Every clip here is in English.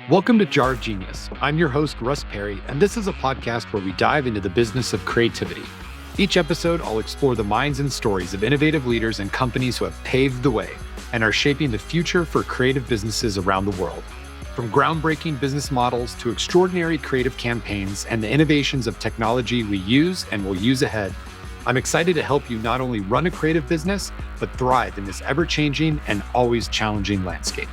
Welcome to Jar of Genius. I'm your host, Russ Perry, and this is a podcast where we dive into the business of creativity. Each episode, I'll explore the minds and stories of innovative leaders and companies who have paved the way and are shaping the future for creative businesses around the world. From groundbreaking business models to extraordinary creative campaigns and the innovations of technology we use and will use ahead, I'm excited to help you not only run a creative business, but thrive in this ever-changing and always challenging landscape.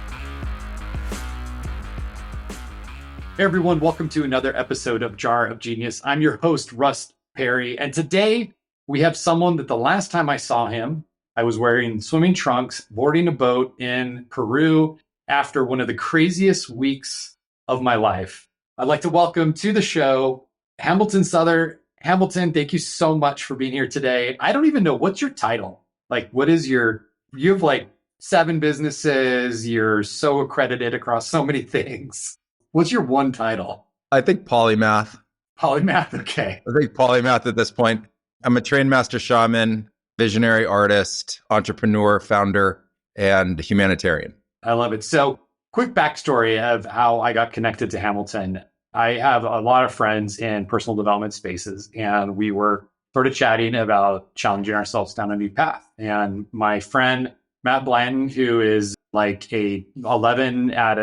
Hey everyone, welcome to another episode of Jar of Genius. I'm your host, Russ Perry, and today we have someone that the last time I saw him, I was wearing swimming trunks, boarding a boat in Peru after one of the craziest weeks of my life. I'd like to welcome to the show, Hamilton Souther. Hamilton, thank you so much for being here today. I don't even know, what's your title? You have like 7 businesses, you're so accredited across so many things. What's your one title? I think polymath. Polymath, okay. I think polymath at this point. I'm a trained master shaman, visionary artist, entrepreneur, founder, and humanitarian. I love it. So, quick backstory of how I got connected to Hamilton. I have a lot of friends in personal development spaces, and we were sort of chatting about challenging ourselves down a new path. And my friend, Matt Blanton, who is like a 11,000 out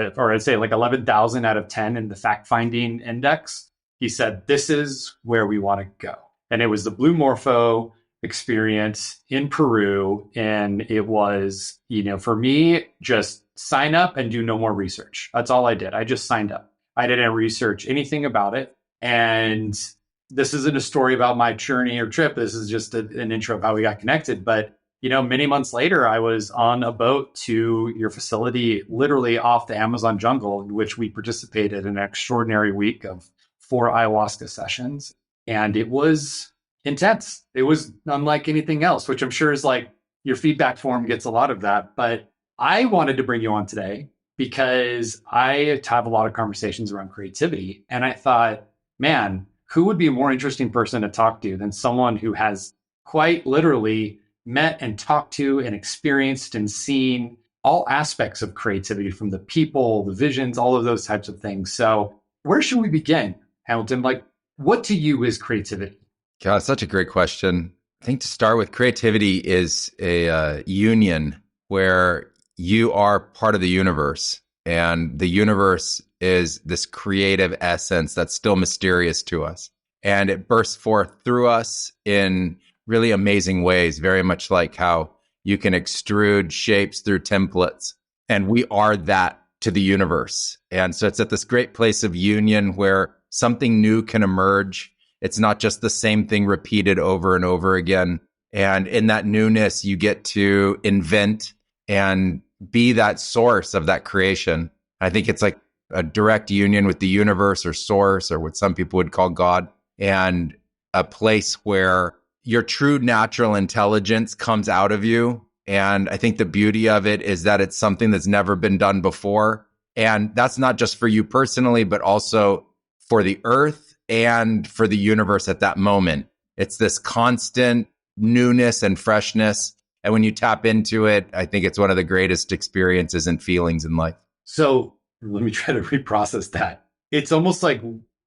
of 10 in the fact finding index. He said, this is where we want to go. And it was the Blue Morpho experience in Peru. And it was, for me, just sign up and do no more research. That's all I did. I just signed up. I didn't research anything about it. And this isn't a story about my journey or trip. This is just an intro of how we got connected. But many months later, I was on a boat to your facility, literally off the Amazon jungle, in which we participated in an extraordinary week of 4 ayahuasca sessions. And it was intense. It was unlike anything else, which I'm sure is like your feedback form gets a lot of that. But I wanted to bring you on today because I have a lot of conversations around creativity. And I thought, man, who would be a more interesting person to talk to than someone who has quite literally met and talked to and experienced and seen all aspects of creativity, from the people, the visions, all of those types of things. So where should we begin, Hamilton? What to you is creativity? God, such a great question. I think to start with, creativity is a union where you are part of the universe, and the universe is this creative essence that's still mysterious to us. And it bursts forth through us in really amazing ways, very much like how you can extrude shapes through templates. And we are that to the universe. And so it's at this great place of union where something new can emerge. It's not just the same thing repeated over and over again. And in that newness, you get to invent and be that source of that creation. I think it's like a direct union with the universe or source, or what some people would call God, and a place where your true natural intelligence comes out of you. And I think the beauty of it is that it's something that's never been done before. And that's not just for you personally, but also for the earth and for the universe at that moment. It's this constant newness and freshness. And when you tap into it, I think it's one of the greatest experiences and feelings in life. So let me try to reprocess that. It's almost like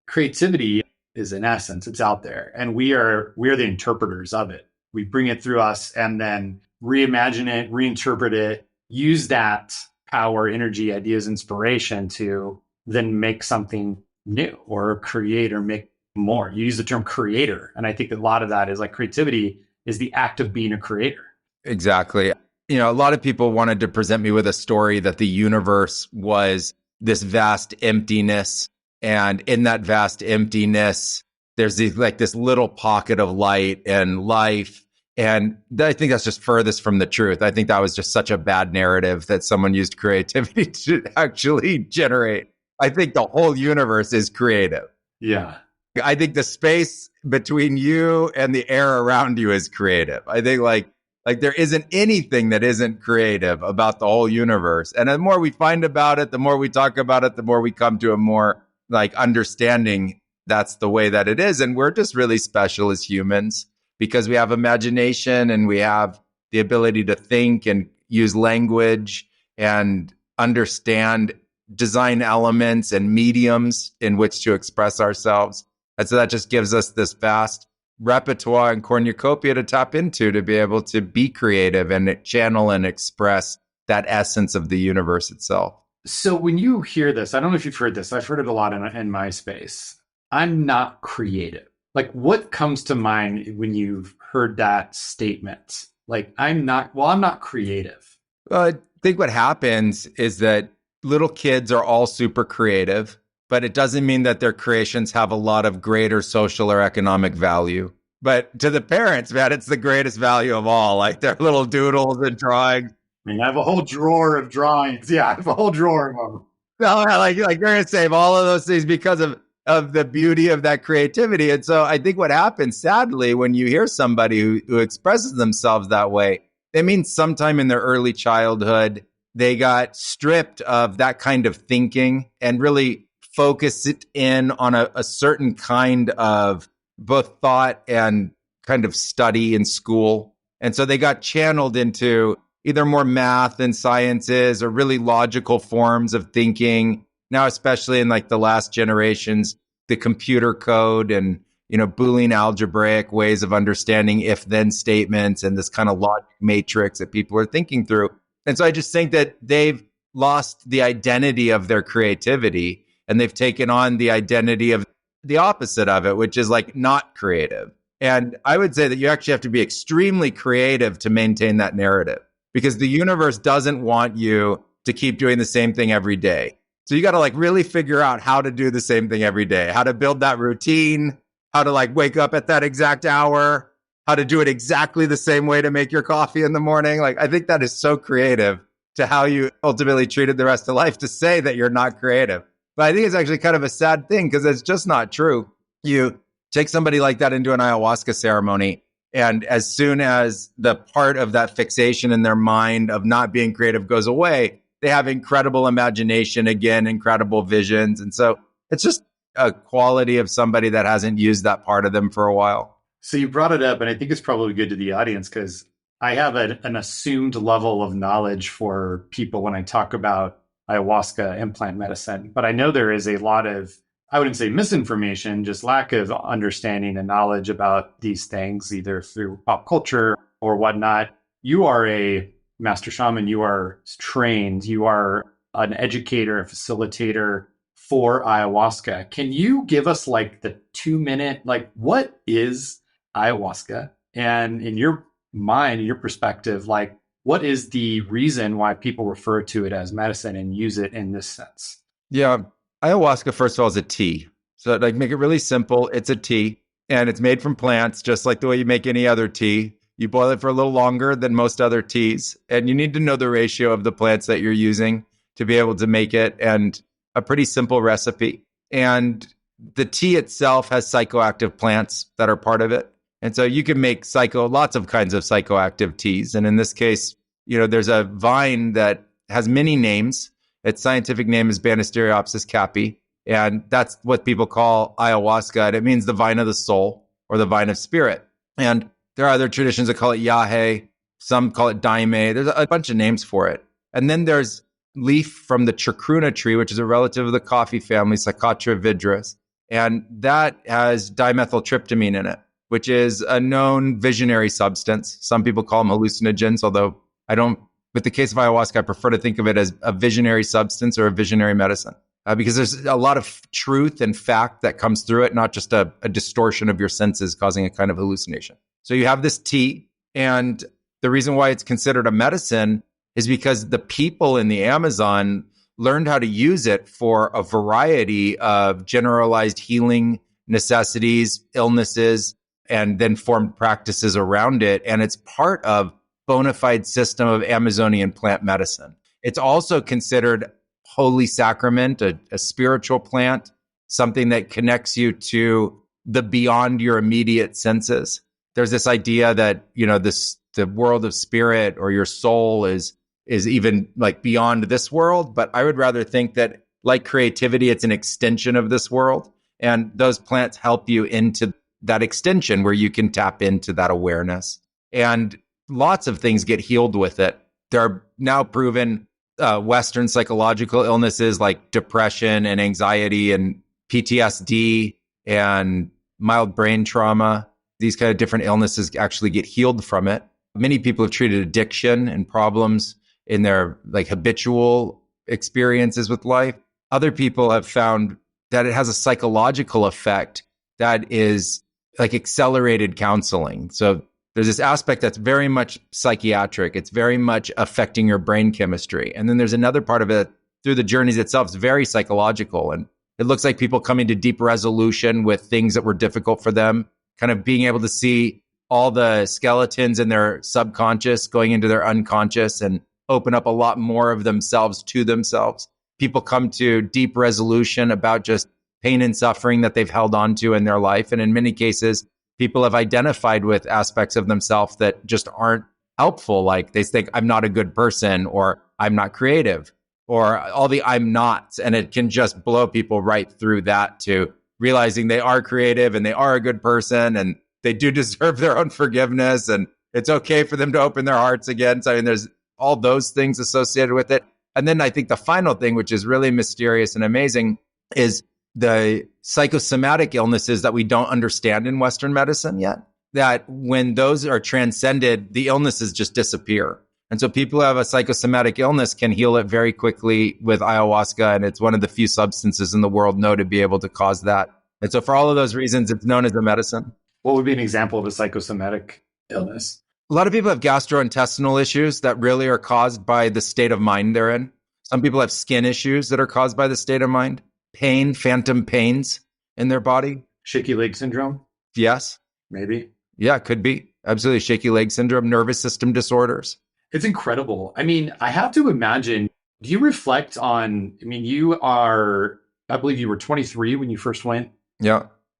creativity is in essence, it's out there, and we are the interpreters of it. We bring it through us and then reimagine it, reinterpret it, use that power, energy, ideas, inspiration to then make something new or create or make more. You use the term creator. And I think that a lot of that is like creativity is the act of being a creator. Exactly. A lot of people wanted to present me with a story that the universe was this vast emptiness. And in that vast emptiness, there's this little pocket of light and life. And I think that's just furthest from the truth. I think that was just such a bad narrative that someone used creativity to actually generate. I think the whole universe is creative. Yeah. I think the space between you and the air around you is creative. I think like there isn't anything that isn't creative about the whole universe. And the more we find about it, the more we talk about it, the more we come to a more understanding that's the way that it is. And we're just really special as humans because we have imagination and we have the ability to think and use language and understand design elements and mediums in which to express ourselves. And so that just gives us this vast repertoire and cornucopia to tap into to be able to be creative and channel and express that essence of the universe itself. So when you hear this, I don't know if you've heard this. I've heard it a lot in my space. I'm not creative. Like, what comes to mind when you've heard that statement? Like, I'm not creative. I think what happens is that little kids are all super creative, but it doesn't mean that their creations have a lot of greater social or economic value. But to the parents, man, it's the greatest value of all, like their little doodles and drawings. I mean, I have a whole drawer of drawings. Yeah, I have a whole drawer of them. No, like you're going to save all of those things because of the beauty of that creativity. And so I think what happens, sadly, when you hear somebody who expresses themselves that way, it means sometime in their early childhood, they got stripped of that kind of thinking and really focused it in on a certain kind of both thought and kind of study in school. And so they got channeled into either more math and sciences or really logical forms of thinking. Now, especially in like the last generations, the computer code and, Boolean algebraic ways of understanding if-then statements and this kind of logic matrix that people are thinking through. And so I just think that they've lost the identity of their creativity and they've taken on the identity of the opposite of it, which is like not creative. And I would say that you actually have to be extremely creative to maintain that narrative because the universe doesn't want you to keep doing the same thing every day. So you got to like really figure out how to do the same thing every day, how to build that routine, how to like wake up at that exact hour, how to do it exactly the same way to make your coffee in the morning. Like, I think that is so creative to how you ultimately treated the rest of life to say that you're not creative. But I think it's actually kind of a sad thing because it's just not true. You take somebody like that into an ayahuasca ceremony, and as soon as the part of that fixation in their mind of not being creative goes away, they have incredible imagination again, incredible visions. And so it's just a quality of somebody that hasn't used that part of them for a while. So you brought it up, and I think it's probably good to the audience because I have an assumed level of knowledge for people when I talk about ayahuasca and plant medicine. But I know there is a lot of, I wouldn't say misinformation, just lack of understanding and knowledge about these things, either through pop culture or whatnot. You are a master shaman, you are trained, you are an educator, a facilitator for ayahuasca. Can you give us like the 2-minute, like what is ayahuasca? And in your mind, in your perspective, like what is the reason why people refer to it as medicine and use it in this sense? Yeah. Ayahuasca, first of all, is a tea. So like make it really simple. It's a tea and it's made from plants, just like the way you make any other tea. You boil it for a little longer than most other teas. And you need to know the ratio of the plants that you're using to be able to make it, and a pretty simple recipe. And the tea itself has psychoactive plants that are part of it. And so you can make lots of kinds of psychoactive teas. And in this case, there's a vine that has many names. Its scientific name is Banisteriopsis caapi. And that's what people call ayahuasca. And it means the vine of the soul or the vine of spirit. And there are other traditions that call it yahe. Some call it daime. There's a bunch of names for it. And then there's leaf from the chacruna tree, which is a relative of the coffee family, Psychotria vidris. And that has dimethyltryptamine in it, which is a known visionary substance. Some people call them hallucinogens, although with the case of ayahuasca, I prefer to think of it as a visionary substance or a visionary medicine because there's a lot of truth and fact that comes through it, not just a distortion of your senses causing a kind of hallucination. So you have this tea, and the reason why it's considered a medicine is because the people in the Amazon learned how to use it for a variety of generalized healing necessities, illnesses, and then formed practices around it. And it's part of bona fide system of Amazonian plant medicine. It's also considered holy sacrament, a spiritual plant, something that connects you to the beyond your immediate senses. There's this idea that, the world of spirit or your soul is even like beyond this world. But I would rather think that like creativity, it's an extension of this world. And those plants help you into that extension where you can tap into that awareness. And lots of things get healed with it. There are now proven Western psychological illnesses like depression and anxiety and PTSD and mild brain trauma. These kind of different illnesses actually get healed from it. Many people have treated addiction and problems in their like habitual experiences with life. Other people have found that it has a psychological effect that is like accelerated counseling. So there's this aspect that's very much psychiatric. It's very much affecting your brain chemistry. And then there's another part of it through the journeys itself. It's very psychological. And it looks like people coming to deep resolution with things that were difficult for them, kind of being able to see all the skeletons in their subconscious going into their unconscious and open up a lot more of themselves to themselves. People come to deep resolution about just pain and suffering that they've held on to in their life. And in many cases, people have identified with aspects of themselves that just aren't helpful. Like they think, I'm not a good person, or I'm not creative, or all the I'm nots. And it can just blow people right through that to realizing they are creative and they are a good person and they do deserve their own forgiveness. And it's okay for them to open their hearts again. So I mean, there's all those things associated with it. And then I think the final thing, which is really mysterious and amazing, is the psychosomatic illnesses that we don't understand in Western medicine yet, that when those are transcended, the illnesses just disappear. And so people who have a psychosomatic illness can heal it very quickly with ayahuasca. And it's one of the few substances in the world known to be able to cause that. And so for all of those reasons, it's known as a medicine. What would be an example of a psychosomatic illness? A lot of people have gastrointestinal issues that really are caused by the state of mind they're in. Some people have skin issues that are caused by the state of mind. Pain, phantom pains in their body. Shaky leg syndrome? Yes. Maybe. Yeah, could be. Absolutely. Shaky leg syndrome, nervous system disorders. It's incredible. I mean, I have to imagine, do you reflect on, I mean, I believe you were 23 when you first went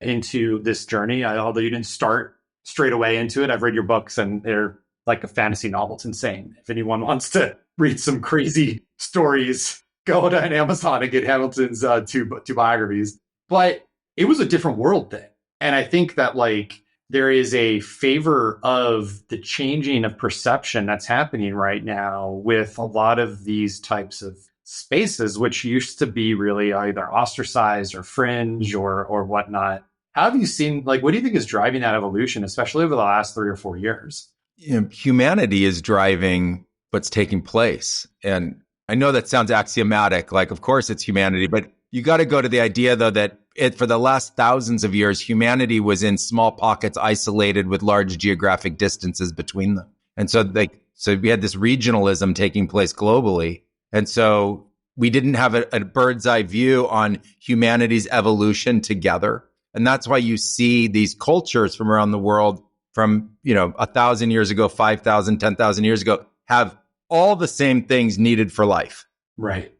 into this journey, although you didn't start straight away into it. I've read your books and they're like a fantasy novel. It's insane. If anyone wants to read some crazy stories, go to Amazon and get Hamilton's two biographies. But it was a different world then. And I think that like there is a favor of the changing of perception that's happening right now with a lot of these types of spaces, which used to be really either ostracized or fringe or whatnot. How have you seen, like, what do you think is driving that evolution, especially over the last 3 or 4 years? You know, humanity is driving what's taking place. And I know that sounds axiomatic, like, of course it's humanity, but you got to go to the idea, though, that for the last thousands of years, humanity was in small pockets, isolated with large geographic distances between them. And so we had this regionalism taking place globally. And so we didn't have a bird's eye view on humanity's evolution together. And that's why you see these cultures from around the world from, 1,000 years ago, 5,000, 10,000 years ago, have all the same things needed for life. Right.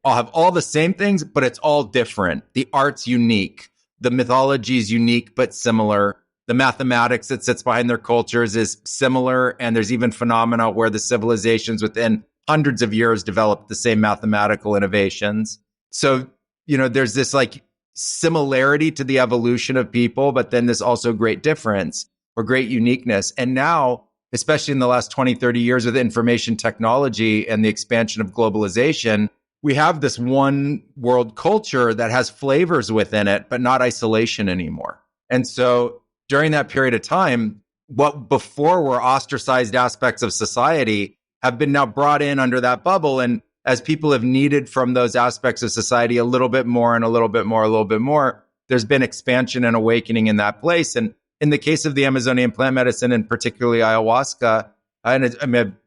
I'll have all the same things, but it's all different. The art's unique. The mythology is unique, but similar. The mathematics that sits behind their cultures is similar. And there's even phenomena where the civilizations within hundreds of years developed the same mathematical innovations. So, there's this like similarity to the evolution of people, but then this also great difference or great uniqueness. And now, especially in the last 20, 30 years with information technology and the expansion of globalization, we have this one world culture that has flavors within it, but not isolation anymore. And so during that period of time, what before were ostracized aspects of society have been now brought in under that bubble. And as people have needed from those aspects of society a little bit more and a little bit more, a little bit more, there's been expansion and awakening in that place. And in the case of the Amazonian plant medicine, and particularly ayahuasca, and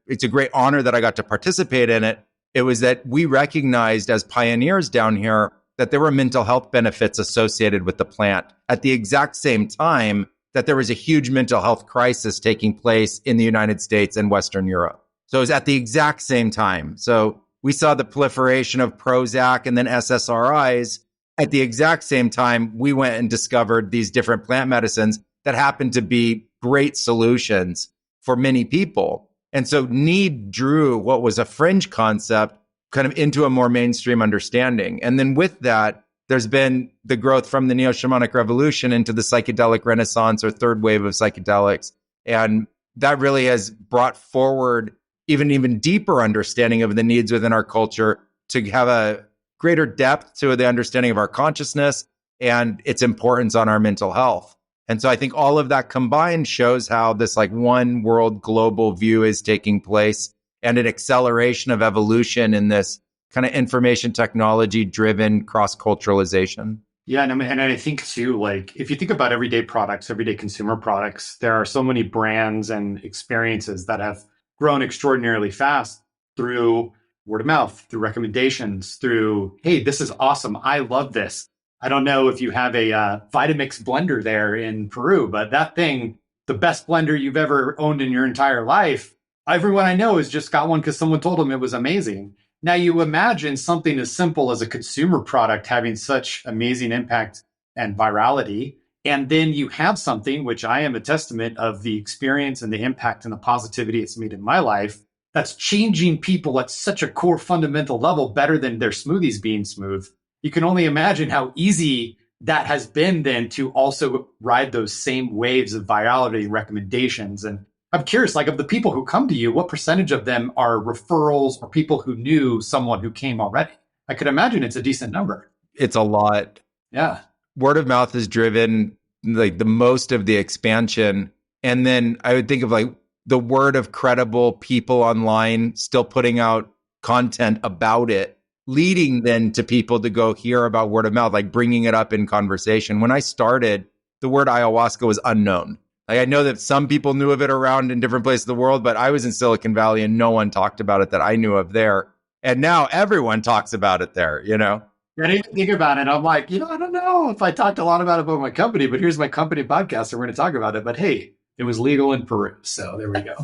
it's a great honor that I got to participate in it. It was that we recognized as pioneers down here that there were mental health benefits associated with the plant at the exact same time that there was a huge mental health crisis taking place in the United States and Western Europe. So it was at the exact same time. So we saw the proliferation of Prozac and then SSRIs. At the exact same time, we went and discovered these different plant medicines that happened to be great solutions for many people. And so need drew what was a fringe concept kind of into a more mainstream understanding. And then with that, there's been the growth from the neo-shamanic revolution into the psychedelic renaissance or third wave of psychedelics. And that really has brought forward even deeper understanding of the needs within our culture, to have a greater depth to the understanding of our consciousness and its importance on our mental health. And so I think all of that combined shows how this like one world global view is taking place, and an acceleration of evolution in this kind of information technology driven cross culturalization. Yeah, and I think too, like if you think about everyday products, everyday consumer products, there are so many brands and experiences that have grown extraordinarily fast through word of mouth, through recommendations, through, hey, this is awesome. I love this. I don't know if you have a Vitamix blender there in Peru, but that thing, the best blender you've ever owned in your entire life, everyone I know has just got one because someone told them it was amazing. Now you imagine something as simple as a consumer product having such amazing impact and virality. And then you have something, which I am a testament of the experience and the impact and the positivity it's made in my life, that's changing people at such a core fundamental level better than their smoothies being smooth. You can only imagine how easy that has been then to also ride those same waves of virality recommendations. And I'm curious, like of the people who come to you, what percentage of them are referrals or people who knew someone who came already? I could imagine it's a decent number. It's a lot. Yeah. Word of mouth has driven like the most of the expansion. And then I would think of like the word of credible people online still putting out content about it, leading then to people to go hear about word of mouth, like bringing it up in conversation. When I started, the word ayahuasca was unknown. Like I know that some people knew of it around in different places of the world, but I was in Silicon Valley and no one talked about it that I knew of there. And now everyone talks about it there, you know? I didn't even think about it. I'm like, I don't know if I talked a lot about it about my company, but here's my company podcast and we're going to talk about it. But hey, it was legal in Peru. So there we go.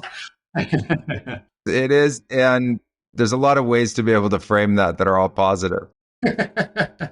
It is. And there's a lot of ways to be able to frame that are all positive. But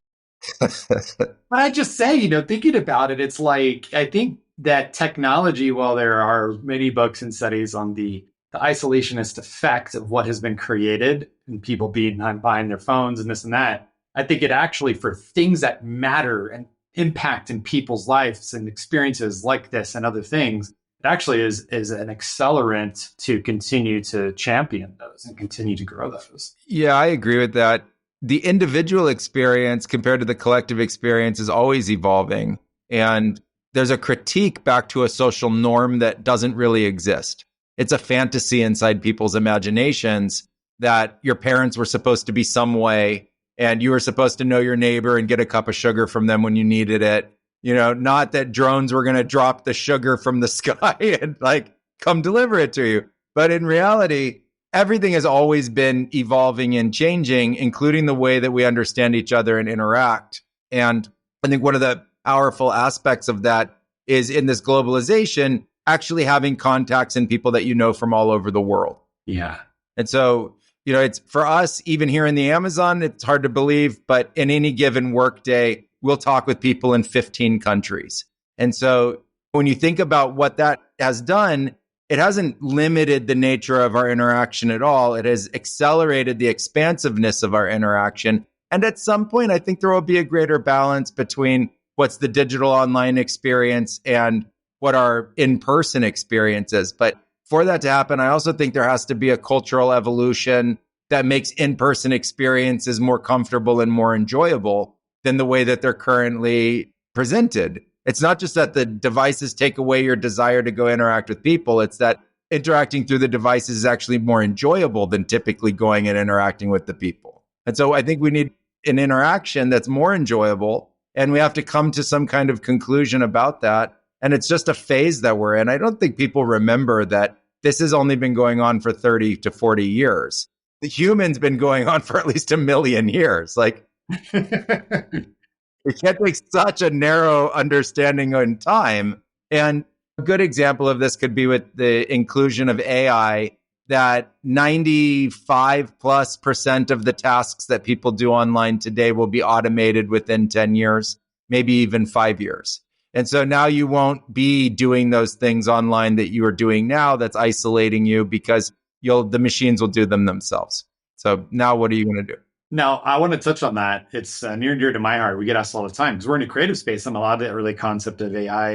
I just say, thinking about it, it's like, I think that technology, while there are many books and studies on the isolationist effect of what has been created and people being behind their phones and this and that, I think it actually, for things that matter and impact in people's lives and experiences like this and other things, it actually is an accelerant to continue to champion those and continue to grow those. Yeah, I agree with that. The individual experience compared to the collective experience is always evolving. And there's a critique back to a social norm that doesn't really exist. It's a fantasy inside people's imaginations that your parents were supposed to be some way and you were supposed to know your neighbor and get a cup of sugar from them when you needed it. Not that drones were going to drop the sugar from the sky and like come deliver it to you. But in reality, everything has always been evolving and changing, including the way that we understand each other and interact. And I think one of the powerful aspects of that is in this globalization, actually having contacts and people that you know from all over the world. Yeah. And so, it's for us, even here in the Amazon, it's hard to believe, but in any given workday, we'll talk with people in 15 countries. And so when you think about what that has done, it hasn't limited the nature of our interaction at all. It has accelerated the expansiveness of our interaction. And at some point, I think there will be a greater balance between what's the digital online experience and what our in-person experience is. But for that to happen, I also think there has to be a cultural evolution that makes in-person experiences more comfortable and more enjoyable than the way that they're currently presented. It's not just that the devices take away your desire to go interact with people. It's that interacting through the devices is actually more enjoyable than typically going and interacting with the people. And so I think we need an interaction that's more enjoyable, and we have to come to some kind of conclusion about that. And it's just a phase that we're in. I don't think people remember that this has only been going on for 30 to 40 years. The human's been going on for at least 1 million years. Like, we can't take such a narrow understanding in time. And a good example of this could be with the inclusion of AI, that 95+% of the tasks that people do online today will be automated within 10 years, maybe even 5 years. And so now you won't be doing those things online that you are doing now that's isolating you, because the machines will do them themselves. So now what are you going to do? Now, I want to touch on that. It's near and dear to my heart. We get asked all the time because we're in a creative space, and a lot of the early concept of AI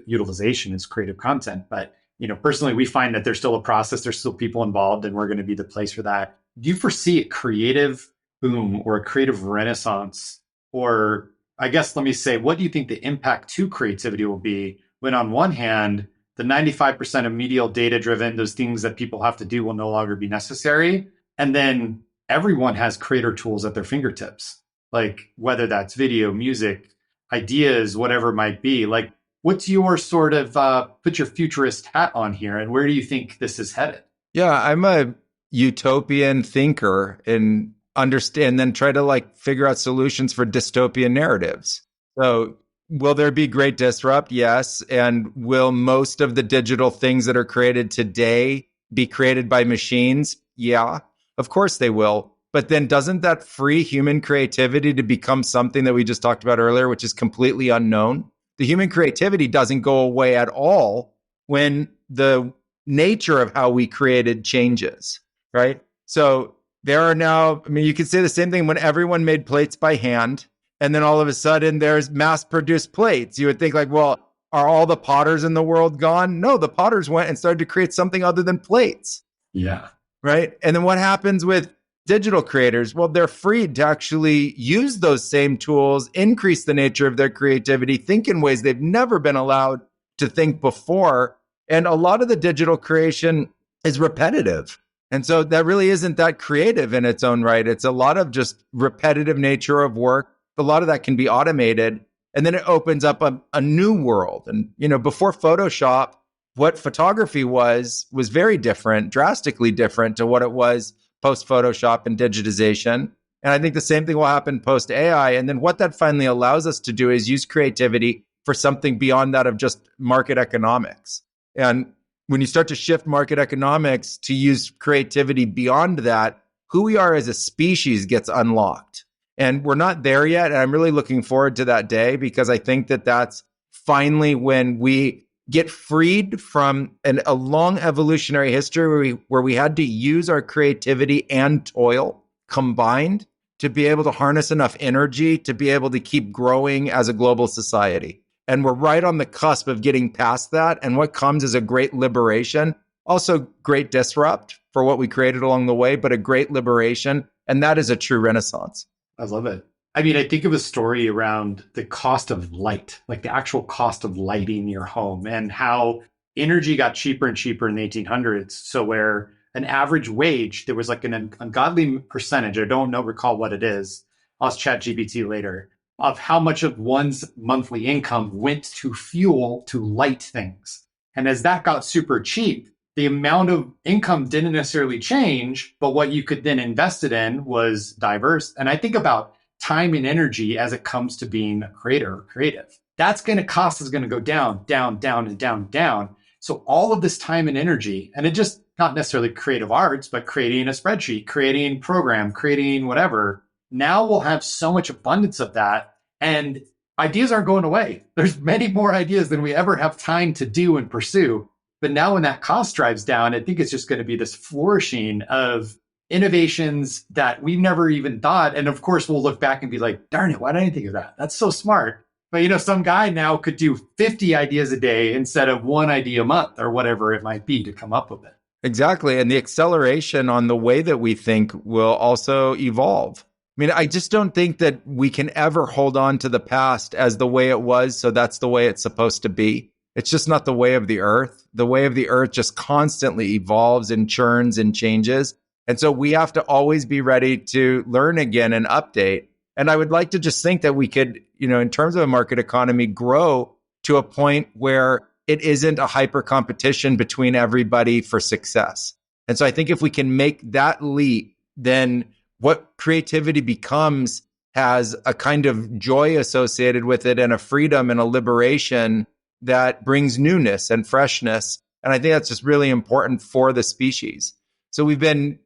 utilization is creative content. But personally, we find that there's still a process, there's still people involved, and we're going to be the place for that. Do you foresee a creative boom or a creative renaissance? Or I guess, let me say, what do you think the impact to creativity will be when, on one hand, the 95% of medial data driven, those things that people have to do will no longer be necessary. And then everyone has creator tools at their fingertips, like whether that's video, music, ideas, whatever it might be. Like, what's your sort of put your futurist hat on here, and where do you think this is headed? Yeah, I'm a utopian thinker and understand, then try to like figure out solutions for dystopian narratives. So, will there be great disrupt? Yes. And will most of the digital things that are created today be created by machines? Yeah, of course they will. But then doesn't that free human creativity to become something that we just talked about earlier, which is completely unknown? The human creativity doesn't go away at all when the nature of how we created changes, right? So there are now, I mean, you could say the same thing when everyone made plates by hand, and then all of a sudden there's mass produced plates. You would think like, well, are all the potters in the world gone? No, the potters went and started to create something other than plates. Yeah. Right. And then what happens with digital creators? Well, they're freed to actually use those same tools, increase the nature of their creativity, think in ways they've never been allowed to think before. And a lot of the digital creation is repetitive. And so that really isn't that creative in its own right. It's a lot of just repetitive nature of work. A lot of that can be automated. And then it opens up a new world. And, before Photoshop, what photography was very different, drastically different to what it was post Photoshop and digitization. And I think the same thing will happen post AI. And then what that finally allows us to do is use creativity for something beyond that of just market economics. And when you start to shift market economics to use creativity beyond that, who we are as a species gets unlocked. And we're not there yet. And I'm really looking forward to that day, because I think that that's finally when we get freed from a long evolutionary history where we had to use our creativity and toil combined to be able to harness enough energy to be able to keep growing as a global society. And we're right on the cusp of getting past that. And what comes is a great liberation, also great disrupt for what we created along the way, but a great liberation. And that is a true renaissance. I love it. I mean, I think of a story around the cost of light, like the actual cost of lighting your home, and how energy got cheaper and cheaper in the 1800s. So where an average wage, there was like an ungodly percentage, I don't recall what it is, I'll ask ChatGPT later, of how much of one's monthly income went to fuel to light things. And as that got super cheap, the amount of income didn't necessarily change, but what you could then invest it in was diverse. And I think about time and energy as it comes to being a creator or creative. That's going to cost is going to go down, down, down, and down, down. So all of this time and energy, and it just not necessarily creative arts, but creating a spreadsheet, creating program, creating whatever. Now we'll have so much abundance of that, and ideas aren't going away. There's many more ideas than we ever have time to do and pursue. But now when that cost drives down, I think it's just going to be this flourishing of innovations that we've never even thought. And of course, we'll look back and be like, darn it, why didn't I think of that? That's so smart. But some guy now could do 50 ideas a day instead of one idea a month or whatever it might be to come up with it. Exactly. And the acceleration on the way that we think will also evolve. I mean, I just don't think that we can ever hold on to the past as the way it was, so that's the way it's supposed to be. It's just not the way of the earth. The way of the earth just constantly evolves and churns and changes. And so we have to always be ready to learn again and update. And I would like to just think that we could, in terms of a market economy, grow to a point where it isn't a hyper competition between everybody for success. And so I think if we can make that leap, then what creativity becomes has a kind of joy associated with it and a freedom and a liberation that brings newness and freshness. And I think that's just really important for the species. So we've been,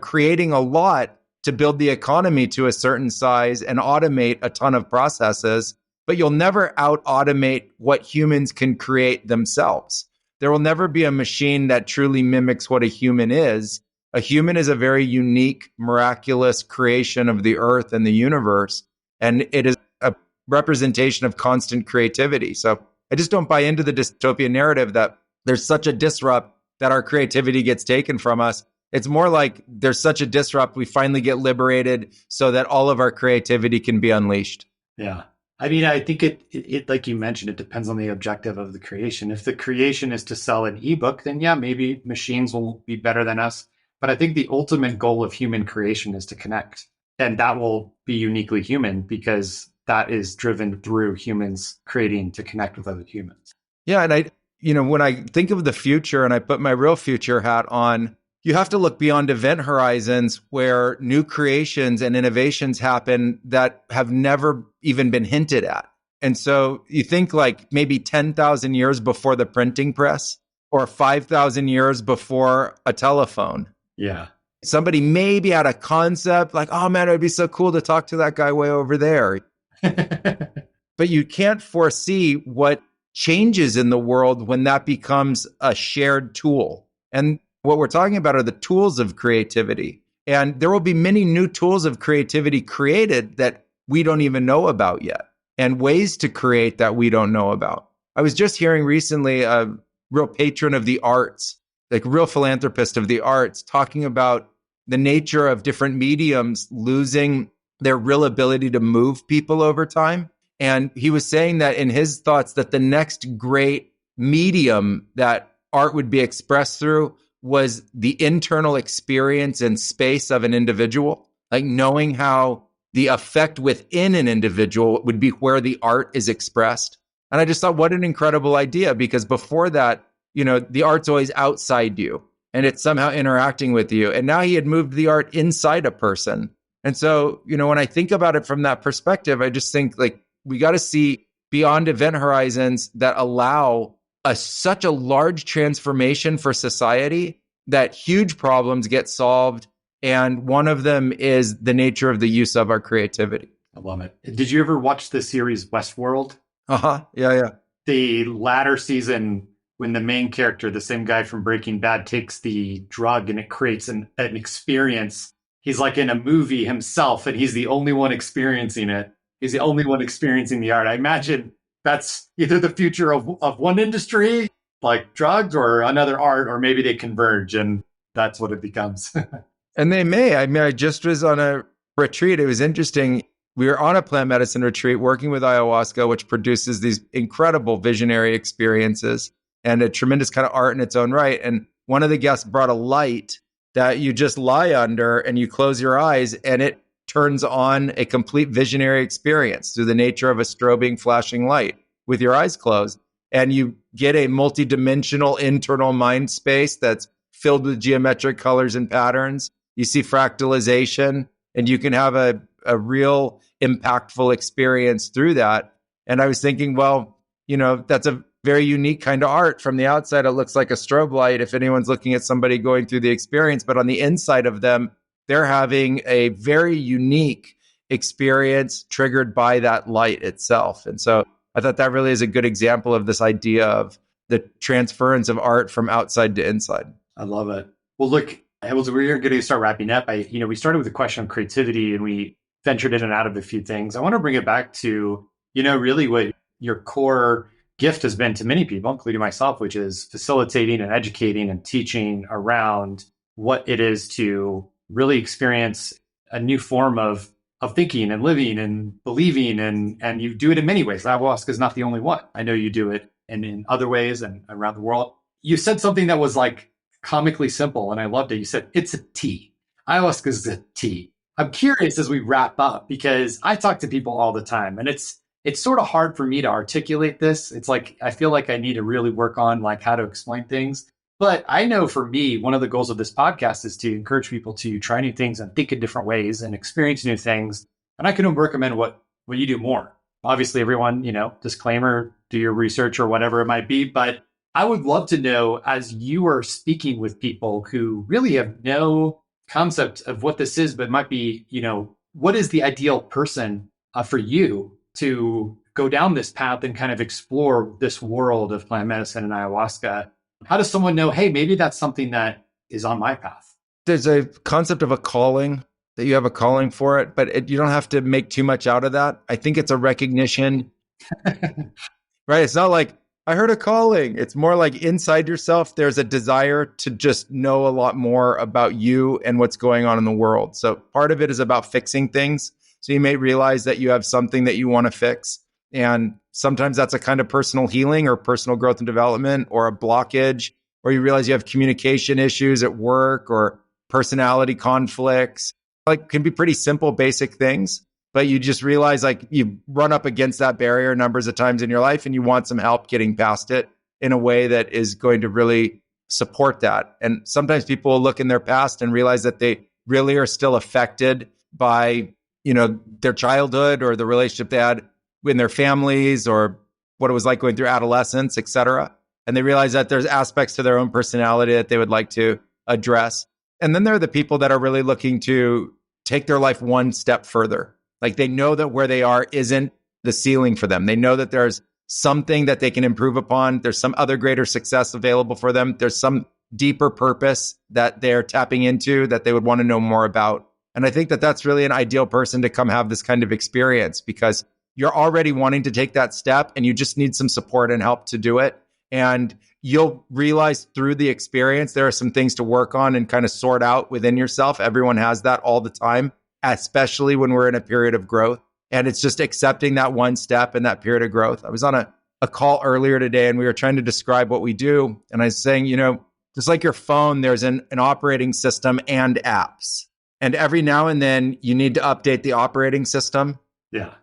creating a lot to build the economy to a certain size and automate a ton of processes, but you'll never out-automate what humans can create themselves. There will never be a machine that truly mimics what a human is. A human is a very unique, miraculous creation of the earth and the universe, and it is a representation of constant creativity. So I just don't buy into the dystopian narrative that there's such a disrupt that our creativity gets taken from us. It's more like there's such a disrupt, we finally get liberated so that all of our creativity can be unleashed. Yeah. I mean, I think it like you mentioned, it depends on the objective of the creation. If the creation is to sell an ebook, then yeah, maybe machines will be better than us. But I think the ultimate goal of human creation is to connect. And that will be uniquely human because that is driven through humans creating to connect with other humans. Yeah. And when I think of the future and I put my real future hat on, you have to look beyond event horizons where new creations and innovations happen that have never even been hinted at. And so you think like maybe 10,000 years before the printing press or 5,000 years before a telephone. Yeah. Somebody maybe had a concept like, oh man, it would be so cool to talk to that guy way over there. But you can't foresee what changes in the world when that becomes a shared tool. And what we're talking about are the tools of creativity. And there will be many new tools of creativity created that we don't even know about yet, and ways to create that we don't know about. I was just hearing recently a real patron of the arts, like real philanthropist of the arts, talking about the nature of different mediums losing their real ability to move people over time. And he was saying that in his thoughts that the next great medium that art would be expressed through was the internal experience and space of an individual, like knowing how the effect within an individual would be where the art is expressed. And I just thought, what an incredible idea, because before that, the art's always outside you and it's somehow interacting with you. And now he had moved the art inside a person. And so, when I think about it from that perspective, I just think like we got to see beyond event horizons that allow such a large transformation for society that huge problems get solved. And one of them is the nature of the use of our creativity. I love it. Did you ever watch the series Westworld? Uh-huh. Yeah. The latter season, when the main character, the same guy from Breaking Bad, takes the drug and it creates an experience. He's like in a movie himself, and he's the only one experiencing it. He's the only one experiencing the art. I imagine that's either the future of one industry, like drugs, or another art, or maybe they converge and that's what it becomes. And they may. I mean, I just was on a retreat. It was interesting. We were on a plant medicine retreat working with ayahuasca, which produces these incredible visionary experiences and a tremendous kind of art in its own right. And one of the guests brought a light that you just lie under and you close your eyes and it turns on a complete visionary experience through the nature of a strobing flashing light with your eyes closed. And you get a multidimensional internal mind space that's filled with geometric colors and patterns. You see fractalization, and you can have a real impactful experience through that. And I was thinking, well, that's a very unique kind of art. From the outside, it looks like a strobe light if anyone's looking at somebody going through the experience, but on the inside of them, they're having a very unique experience triggered by that light itself. And so I thought that really is a good example of this idea of the transference of art from outside to inside. I love it. Well, look, Hamilton, we're going to start wrapping up. We started with a question on creativity and we ventured in and out of a few things. I want to bring it back to, really what your core gift has been to many people, including myself, which is facilitating and educating and teaching around what it is to really experience a new form of thinking and living and believing. And you do it in many ways. Ayahuasca is not the only one. I know you do it and in other ways and around the world. You said something that was like comically simple, and I loved it. You said, it's a tea. Ayahuasca is a tea. I'm curious as we wrap up, because I talk to people all the time, and it's sort of hard for me to articulate this. It's like, I feel like I need to really work on like how to explain things. But I know for me, one of the goals of this podcast is to encourage people to try new things and think in different ways and experience new things. And I can recommend what you do more. Obviously, everyone, disclaimer, do your research or whatever it might be. But I would love to know, as you are speaking with people who really have no concept of what this is, but might be, what is the ideal person for you to go down this path and kind of explore this world of plant medicine and ayahuasca? How does someone know, hey, maybe that's something that is on my path? There's a concept of a calling, that you have a calling for it, but you don't have to make too much out of that. I think it's a recognition, right? It's not like I heard a calling. It's more like inside yourself, there's a desire to just know a lot more about you and what's going on in the world. So part of it is about fixing things. So you may realize that you have something that you want to fix. And sometimes that's a kind of personal healing or personal growth and development or a blockage, or you realize you have communication issues at work or personality conflicts. Like can be pretty simple, basic things, but you just realize like you run up against that barrier numbers of times in your life and you want some help getting past it in a way that is going to really support that. And sometimes people will look in their past and realize that they really are still affected by, their childhood or the relationship they had in their families or what it was like going through adolescence, et cetera. And they realize that there's aspects to their own personality that they would like to address. And then there are the people that are really looking to take their life one step further. Like they know that where they are isn't the ceiling for them. They know that there's something that they can improve upon. There's some other greater success available for them. There's some deeper purpose that they're tapping into that they would want to know more about. And I think that that's really an ideal person to come have this kind of experience because you're already wanting to take that step and you just need some support and help to do it. And you'll realize through the experience, there are some things to work on and kind of sort out within yourself. Everyone has that all the time, especially when we're in a period of growth. And it's just accepting that one step in that period of growth. I was on a call earlier today and we were trying to describe what we do. And I was saying, just like your phone, there's an operating system and apps. And every now and then you need to update the operating system. Yeah.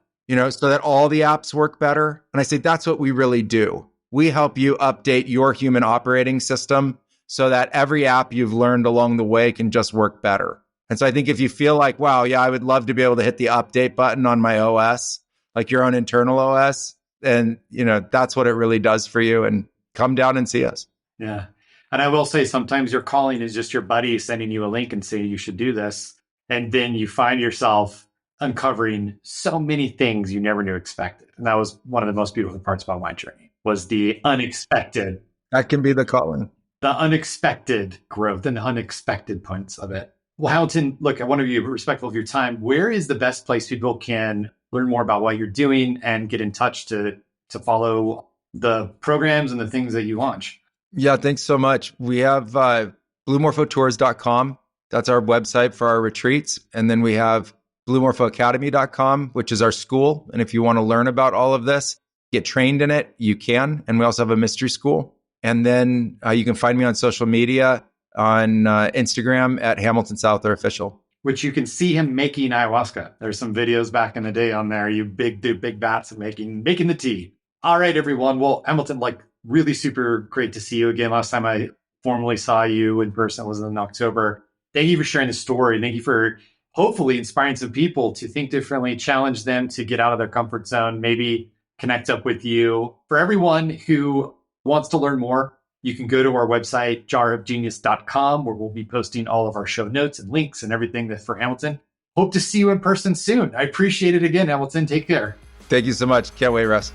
So that all the apps work better. And I say, that's what we really do. We help you update your human operating system so that every app you've learned along the way can just work better. And so I think if you feel like, wow, yeah, I would love to be able to hit the update button on my OS, like your own internal OS, then, that's what it really does for you. And come down and see us. Yeah. And I will say sometimes your calling is just your buddy sending you a link and saying you should do this. And then you find yourself uncovering so many things you never knew expected. And that was one of the most beautiful parts about my journey was the unexpected. That can be the calling. The unexpected growth and the unexpected points of it. Well, Hamilton, look, I want to be respectful of your time. Where is the best place people can learn more about what you're doing and get in touch to follow the programs and the things that you launch? Yeah, thanks so much. We have bluemorphotours.com. That's our website for our retreats. And then we have bluemorphoacademy.com, which is our school. And if you want to learn about all of this, get trained in it, you can. And we also have a mystery school. And then you can find me on social media on Instagram at Hamilton Souther Official. Which you can see him making ayahuasca. There's some videos back in the day on there. You big bats of making the tea. All right, everyone. Well, Hamilton, really super great to see you again. Last time I formally saw you in person was in October. Thank you for sharing the story. Thank you for hopefully inspiring some people to think differently, challenge them to get out of their comfort zone, maybe connect up with you. For everyone who wants to learn more, you can go to our website, jarofgenius.com, where we'll be posting all of our show notes and links and everything that's for Hamilton. Hope to see you in person soon. I appreciate it again, Hamilton. Take care. Thank you so much. Can't wait, Russ.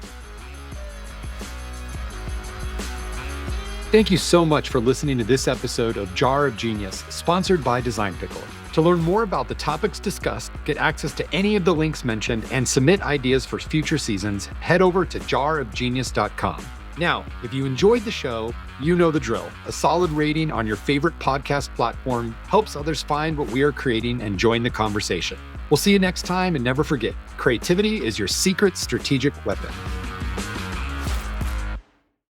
Thank you so much for listening to this episode of Jar of Genius, sponsored by Design Pickle. To learn more about the topics discussed, get access to any of the links mentioned, and submit ideas for future seasons, head over to jarofgenius.com. Now, if you enjoyed the show, you know the drill. A solid rating on your favorite podcast platform helps others find what we are creating and join the conversation. We'll see you next time, and never forget, creativity is your secret strategic weapon.